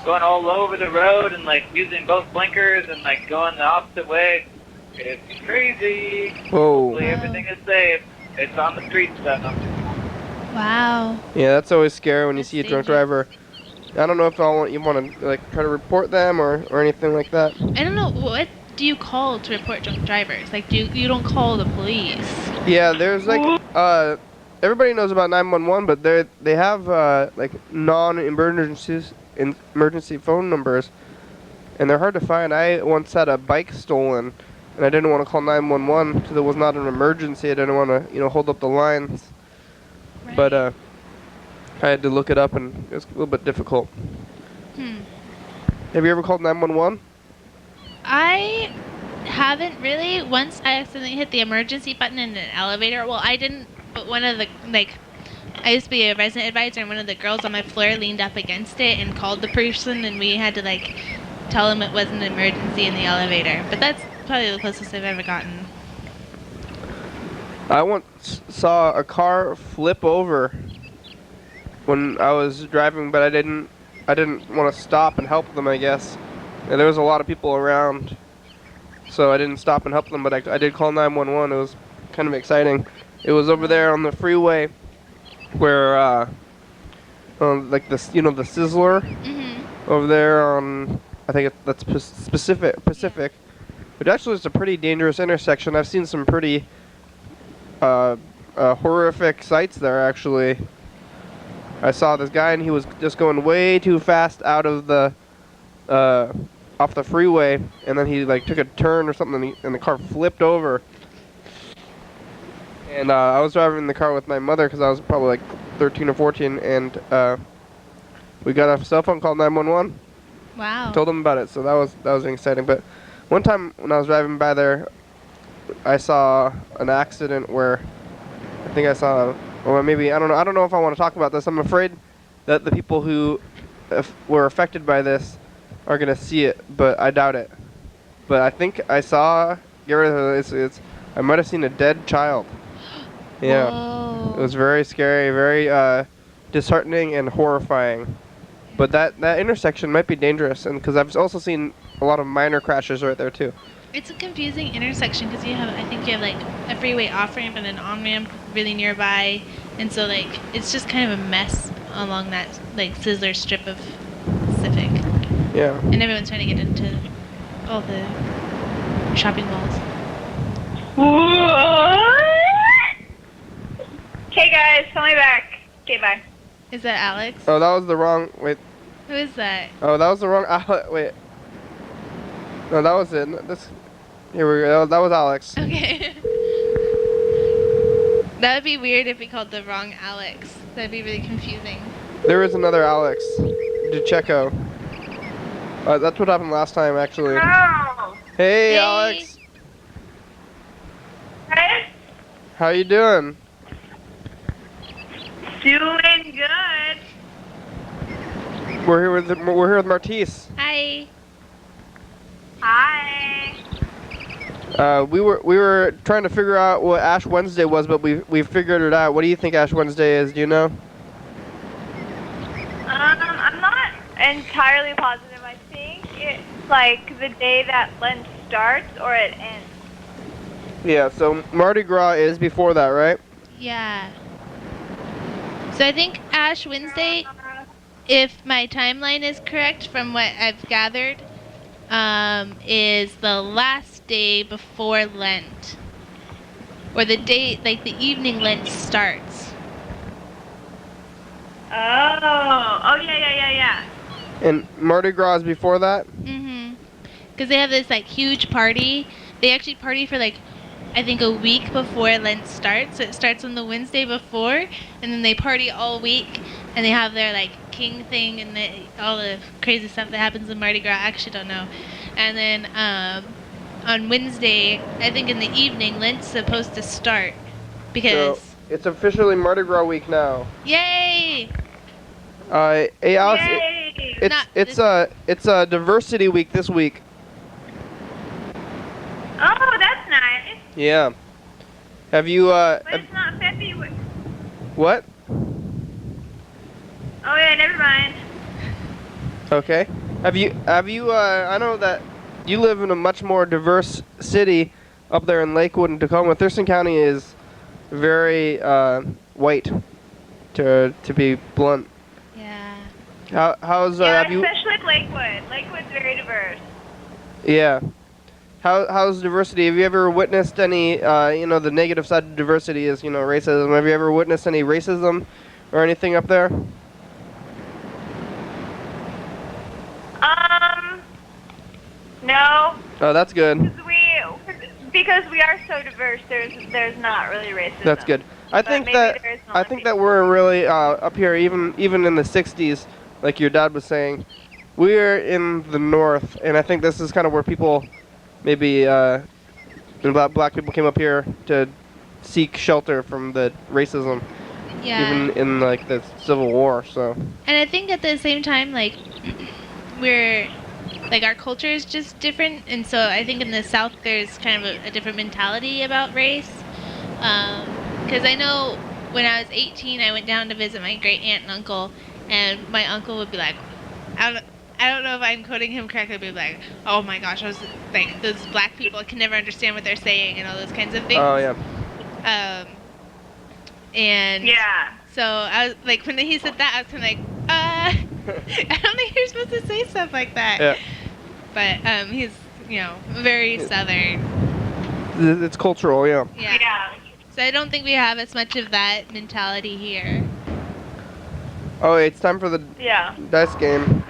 going all over the road and, like, using both blinkers and, like, going the opposite way. It's crazy. Whoa. Hopefully everything is safe. It's on the streets, though. Wow. Yeah, that's always scary when you see a drunk driver. I don't know if you want to like try to report them or anything like that. I don't know, what do you call to report drunk drivers? Like, you don't call the police? Yeah, there's like everybody knows about 911, but they have like emergency phone numbers, and they're hard to find. I once had a bike stolen, and I didn't want to call 911 because it was not an emergency. I didn't want to hold up the lines, but I had to look it up, and it was a little bit difficult. Have you ever called 911? I haven't really. Once I accidentally hit the emergency button in an elevator. Well, I didn't, but one of the, I used to be a resident advisor, and one of the girls on my floor leaned up against it and called the person, and we had to, tell them it wasn't an emergency in the elevator. But that's probably the closest I've ever gotten. I once saw a car flip over when I was driving, but I didn't want to stop and help them, I guess. And there was a lot of people around, so I didn't stop and help them, but I did call 911. It was kind of exciting. It was over there on the freeway where, like the Sizzler over there on, I think that's Pacific. But actually it's a pretty dangerous intersection. I've seen some pretty horrific sights there, actually. I saw this guy, and he was just going way too fast out of the, off the freeway, and then he like took a turn or something, and the car flipped over. And I was driving the car with my mother because I was probably like 13 or 14, and we got a cell phone call 911. Wow. Told them about it, so that was exciting. But one time when I was driving by there, I saw an accident where I think I saw, or maybe I don't know if I want to talk about this. I'm afraid that the people who were affected by this are gonna see it, but I doubt it. But I think I saw. I might have seen a dead child. Yeah. Whoa. It was very scary, very disheartening and horrifying. But that intersection might be dangerous, and because I've also seen a lot of minor crashes right there too. It's a confusing intersection because I think you have like a freeway off ramp and an on ramp really nearby, and so like it's just kind of a mess along that like Sizzler strip of Pacific. Yeah. And everyone's trying to get into all the shopping malls. Okay, guys, call me back. Okay, bye. Is that Alex? Oh, that was the wrong. Wait. Who is that? Oh, that was the wrong. Wait. No, that was it. Here we go. That was Alex. Okay. That would be weird if we called the wrong Alex. That'd be really confusing. There is another Alex. DeCheco. That's what happened last time, actually. Oh. Hey, Alex. Hey. How you doing? Doing good. We're here with Myrtice. Hi. Hi. We were trying to figure out what Ash Wednesday was, but we figured it out. What do you think Ash Wednesday is? Do you know? I'm not entirely positive. I think it's like the day that Lent starts or it ends. Yeah. So Mardi Gras is before that, right? Yeah. So I think Ash Wednesday, if my timeline is correct from what I've gathered, is the last day before Lent. Or the day, like the evening Lent starts. Oh, yeah. And Mardi Gras is before that? Mm-hmm. Because they have this like huge party. They actually party for like, I think a week before Lent starts. So it starts on the Wednesday before, and then they party all week, and they have their like king thing and all the crazy stuff that happens in Mardi Gras. I actually don't know. And then on Wednesday, I think in the evening, Lent's supposed to start because. So it's officially Mardi Gras week now. Yay! Hey Alex, Yay! it's a diversity week this week. Oh, that's nice. Yeah. Have you But it's not February. What? Oh yeah, never mind. Okay. Have you I know that you live in a much more diverse city up there in Lakewood and Tacoma. Thurston County is very white, to be blunt. Yeah. How's yeah, have you? Especially Lakewood. Lakewood's very diverse. Yeah. How's diversity? Have you ever witnessed any, the negative side of diversity is, racism. Have you ever witnessed any racism or anything up there? No. Oh, that's good. Because we are so diverse, there's not really racism. That's good. I think that we're really up here, even in the 60s, like your dad was saying. We're in the north, and I think this is kind of where people, maybe black people came up here to seek shelter from the racism, Yeah. even in like the Civil War. So. And I think at the same time, like, we're, like, our culture is just different. And so I think in the South, there's kind of a different mentality about race. Because I know when I was 18, I went down to visit my great aunt and uncle. And my uncle would be like, I don't know if I'm quoting him correctly, but like, oh my gosh, I was like, those black people can never understand what they're saying and all those kinds of things. Oh, yeah. And yeah. So I was like, when he said that, I was kind of like, I don't think you're supposed to say stuff like that. Yeah. But he's, very Southern. It's cultural, yeah. Yeah. So I don't think we have as much of that mentality here. Oh, it's time for the Yeah. dice game.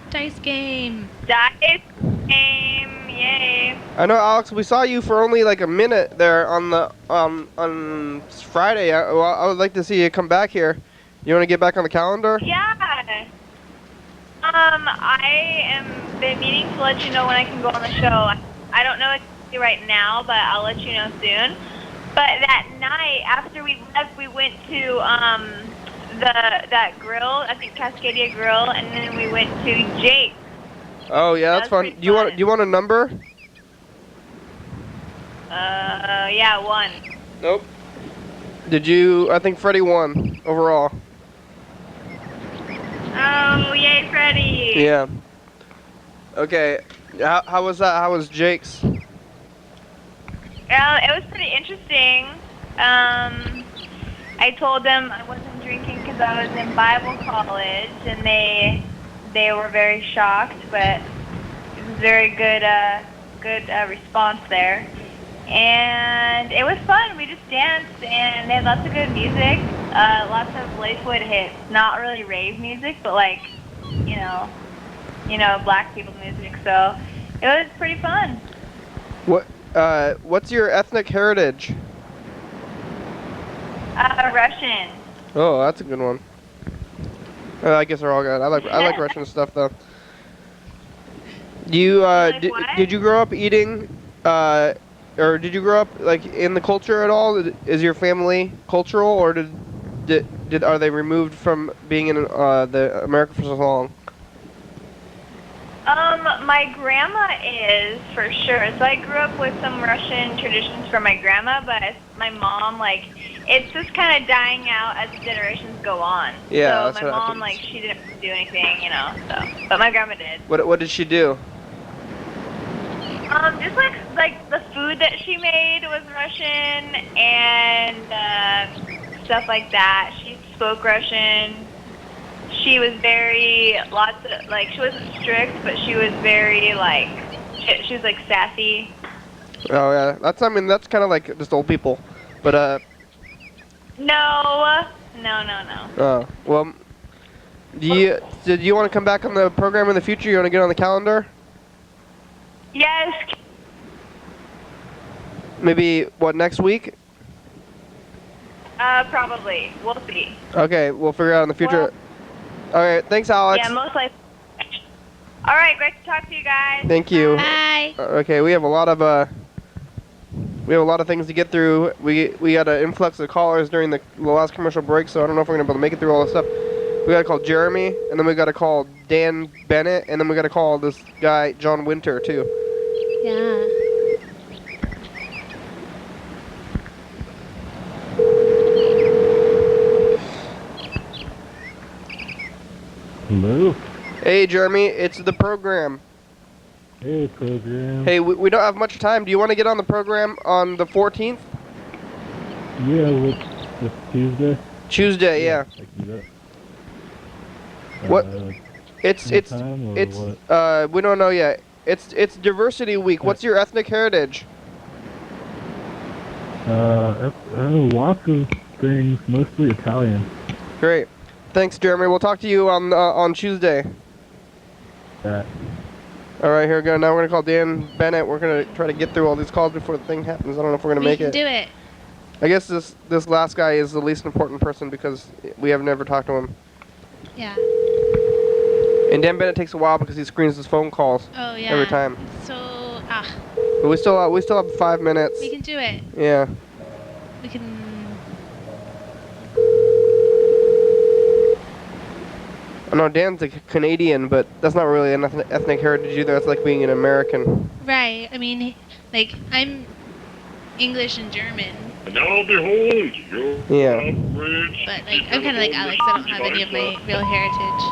Dice game. Dice game, yay. I know, Alex. We saw you for only like a minute there on the on Friday. I would like to see you come back here. You want to get back on the calendar? Yeah. I am been meaning to let you know when I can go on the show. I don't know exactly right now, but I'll let you know soon. But that night after we left, we went to that grill, I think Cascadia Grill, and then we went to Jake's. Oh yeah, that's fun. Do you want a number? Yeah, 1. Nope. Did you? I think Freddie won overall. Oh, yay, Freddie! Yeah. Okay. How was that? How was Jake's? Well, it was pretty interesting. I told them I wasn't drinking because I was in Bible college, and they were very shocked, but it was very good response there. And it was fun. We just danced, and they had lots of good music, lots of Lakewood hits. Not really rave music, but like, you know, black people music. So it was pretty fun. What's your ethnic heritage? Russian. Oh, that's a good one. I guess they're all good. I like Russian stuff though. You did you grow up eating or did you grow up like in the culture at all? Is your family cultural, or are they removed from being in the America for so long? My grandma is, for sure. So I grew up with some Russian traditions from my grandma, but my mom, like, it's just kind of dying out as the generations go on. Yeah, so my mom, like, she didn't do anything, you know, so. But my grandma did. What did she do? Just like the food that she made was Russian, and stuff like that. She spoke Russian. She was she wasn't strict, but she was very, like, she was, like, sassy. Oh, yeah. That's kind of like just old people. But, No. Oh, well, did you want to come back on the program in the future? You want to get on the calendar? Yes. Maybe, next week? Probably. We'll see. Okay, we'll figure it out in the future. Alright, thanks, Alex. Yeah, most likely. All right, great to talk to you guys. Thank you. Bye. Okay, we have a lot of things to get through. We got an influx of callers during the last commercial break, so I don't know if we're gonna be able to make it through all this stuff. We gotta call Jeremy, and then we gotta call Dan Bennett, and then we gotta call this guy John Winter too. Yeah. Hello? Hey, Jeremy, it's the program. Hey, program. Hey, we don't have much time. Do you want to get on the program on the 14th? Yeah, what's Tuesday? Tuesday, yeah. I can do that. What? It's what? we don't know yet. It's Diversity Week. What's your ethnic heritage? Lots of things, mostly Italian. Great. Thanks, Jeremy. We'll talk to you on Tuesday. Yeah. All right, here we go. Now we're gonna call Dan Bennett. We're gonna try to get through all these calls before the thing happens. I don't know if we're gonna make it. We can do it. I guess this last guy is the least important person because we have never talked to him. Yeah. And Dan Bennett takes a while because he screens his phone calls. Oh yeah. Every time. So But we still have 5 minutes. we can do it. Yeah. We can. I know Dan's a Canadian, but that's not really an ethnic heritage either. That's like being an American. Right. I mean, like, I'm English and German. And now behold, Yeah. But, like, I'm kind of like Alex. I don't have any of my real heritage.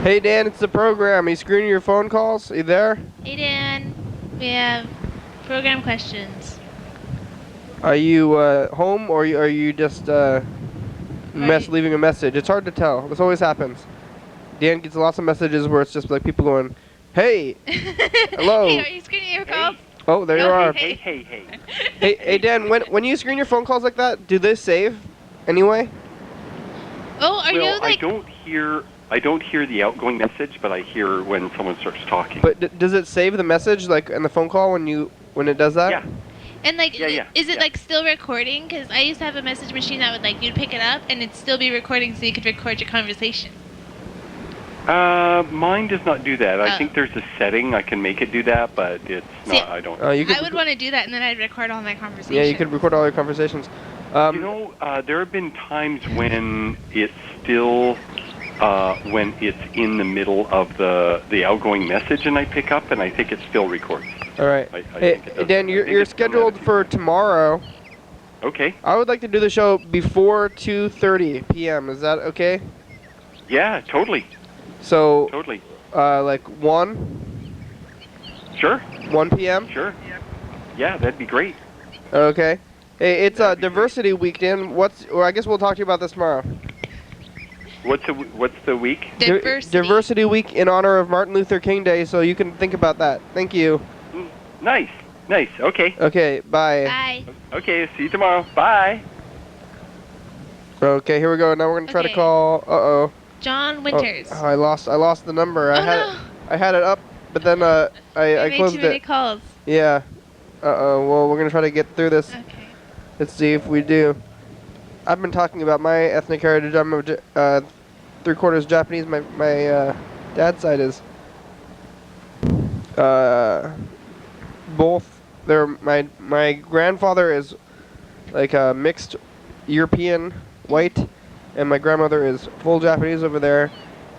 Hey Dan, it's the program. Are you screening your phone calls? Are you there? Hey, Dan. We have program questions. Are you home, or are you just leaving a message? It's hard to tell. This always happens. Dan gets lots of messages where it's just like people going, "Hey, hello." Hey, are you screening your calls? Oh, there you are. Hey, hey, hey. Hey, Dan. When you screen your phone calls like that, do they save anyway? Oh, are you Well, like? I don't hear the outgoing message, but I hear when someone starts talking. But does it save the message like in the phone call when it does that? Yeah. And like, Yeah. is it like still recording? Because I used to have a message machine that would like you'd pick it up and it'd still be recording, so you could record your conversation. Mine does not do that. I Oh. think there's a setting I can make it do that, but it's not. I don't. You could I would want to do that, and then I'd record all my conversations. Yeah, you could record all your conversations. There have been times when it's still when it's in the middle of the outgoing message, and I pick up, and I think it still records. All right. Hey, Dan, you're scheduled for tomorrow. Okay. I would like to do the show before 2:30 p.m. Is that okay? Yeah, totally. So. Totally. Like 1? Sure. 1 p.m. Sure. Yeah, that'd be great. Okay. Hey, it's Diversity Week, Dan. Well, I guess we'll talk to you about this tomorrow. What's the week? Diversity Week in honor of Martin Luther King Day, so you can think about that. Thank you. Nice. Okay. Okay, bye. Bye. Okay, see you tomorrow. Bye. Okay, here we go. Now we're gonna try to Okay. call. Uh-oh. John Winters. Oh, I lost the number. Oh, I had it up, but then I made closed too many it. calls. Yeah. Uh-oh. Well, we're gonna try to get through this. Okay. Let's see if we do. I've been talking about my ethnic heritage. I'm 3/4 Japanese. My dad's side is. Both. They're my grandfather is like a mixed European white, and my grandmother is full Japanese over there,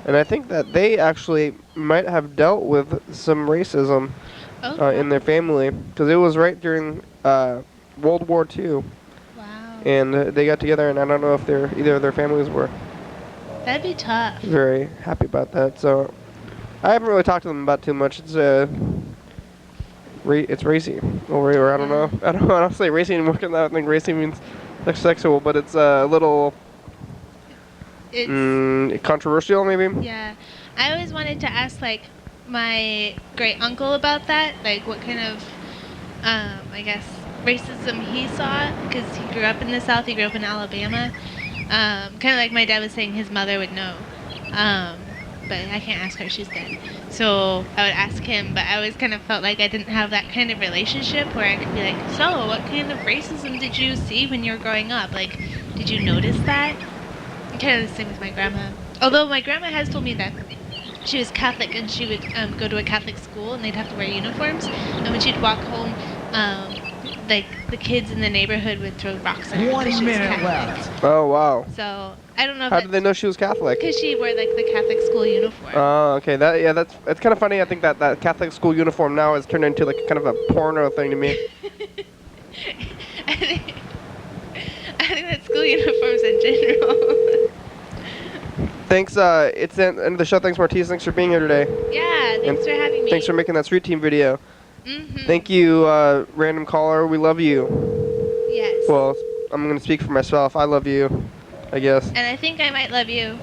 and I think that they actually might have dealt with some racism in their family, because it was right during World War II. Wow. And they got together, and I don't know if either of their families were That'd be tough. very happy about that. So I haven't really talked to them about too much. It's it's racy over here. I don't know. I don't say racy anymore, because I think racy means sexual, but it's a little controversial, maybe. Yeah, I always wanted to ask like my great uncle about that, like what kind of I guess racism he saw, because he grew up in the South. He grew up in Alabama. Kind of like my dad was saying, his mother would know. But I can't ask her, she's dead. So I would ask him, but I always kind of felt like I didn't have that kind of relationship where I could be like, so what kind of racism did you see when you were growing up? Like, did you notice that? Kind of the same with my grandma. Although my grandma has told me that she was Catholic, and she would go to a Catholic school, and they'd have to wear uniforms. And when she'd walk home, like the kids in the neighborhood would throw rocks at her. 1 minute left. Oh, wow. So I don't know if How did they know she was Catholic? because she wore like the Catholic school uniform. Oh, okay. That's kind of funny. I think that Catholic school uniform now has turned into like kind of a porno thing to me. I think that school uniforms in general. Thanks. It's the end of the show. Thanks, Myrtice. Thanks for being here today. Yeah, thanks for having me. Thanks for making that street team video. Thank you, random caller. We love you. Yes. Well, I'm gonna speak for myself. I love you, I guess. And I think I might love you.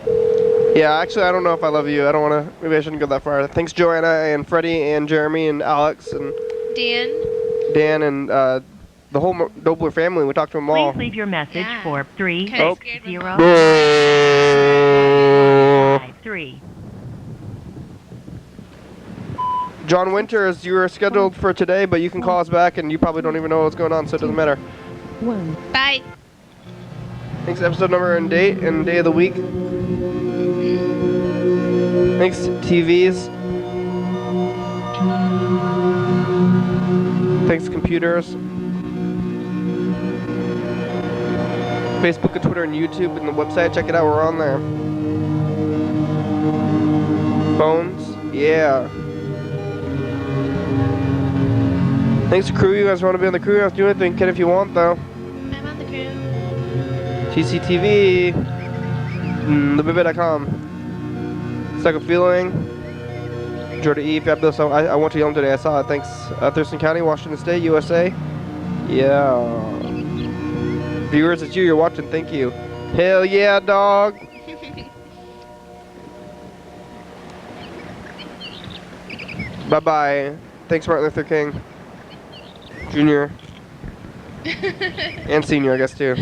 Yeah, actually, I don't know if I love you. I don't wanna. Maybe I shouldn't go that far. Thanks, Joanna and Freddie and Jeremy and Alex and Dan and the whole Dobler family. We talked to them all. Please leave your message for 3 Oh. 0 3. John Winters, you were scheduled for today, but you can call us back, and you probably don't even know what's going on, so it doesn't matter. Bye. Thanks, episode number and date of the week. Thanks, TVs. Thanks, computers. Facebook and Twitter and YouTube and the website. Check it out. We're on there. Phones. Yeah. Thanks, crew. You guys want to be on the crew? You have to do anything, kid, if you want, though. I'm on the crew. TCTV. TheBibit.com. Stuck a Feeling. Jordan E. Fabulous. I went to Yelm today. I saw it. Thanks. Thurston County, Washington State, USA. Yeah. Viewers, it's you. You're watching. Thank you. Hell yeah, dog. Bye-bye. Thanks, Martin Luther King. Junior. And senior, I guess, too.